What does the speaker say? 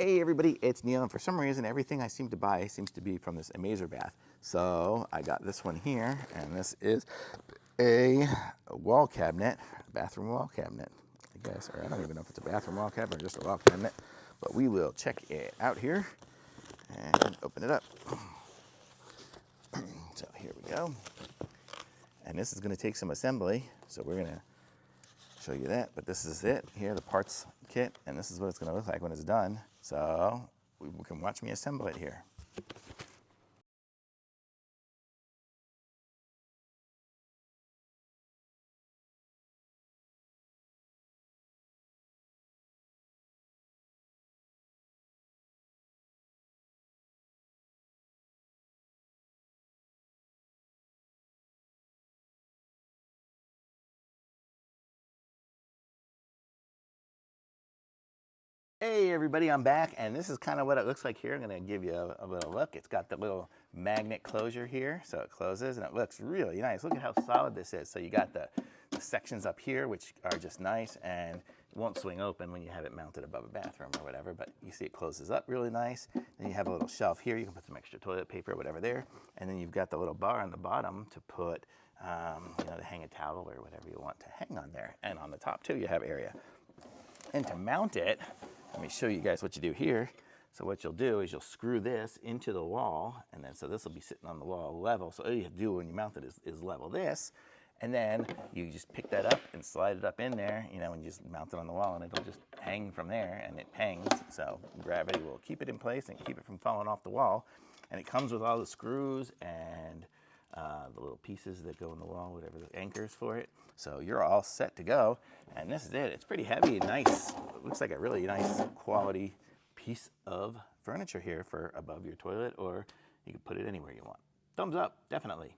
Hey everybody, it's Neil, and for some reason everything I seem to buy seems to be from this AmazerBath. So I got this one here, and this is a wall cabinet, a bathroom wall cabinet. I guess, or I don't even know if it's a bathroom wall cabinet or just a wall cabinet, but we will check it out here and open it up. So here we go. And this is going to take some assembly, so we're going to show you that, but this is it here, the parts kit, and this is what it's going to look like when it's done. So we can watch me assemble it here. Hey everybody, I'm back, and this is kind of what it looks like here. I'm going to give you a little look. It's got the little magnet closure here, so it closes, and it looks really nice. Look at how solid this is. So you got the sections up here, which are just nice, and it won't swing open when you have it mounted above a bathroom or whatever, but you see it closes up really nice. Then you have a little shelf here. You can put some extra toilet paper or whatever there, and then you've got the little bar on the bottom to put, to hang a towel or whatever you want to hang on there. And on the top too, you have area. And to mount it, let me show you guys what you do here. So what you'll do is you'll screw this into the wall, and then so this will be sitting on the wall level. So all you have to do when you mount it is level this, and then you just pick that up and slide it up in there, and you just mount it on the wall, and it'll just hang from there, and it hangs. So gravity will keep it in place and keep it from falling off the wall. And it comes with all the screws and the little pieces that go in the wall, whatever the anchors for it. So you're all set to go, and this is it. It's pretty heavy and nice. It looks like a really nice quality piece of furniture here for above your toilet, or you can put it anywhere you want. Thumbs up, definitely.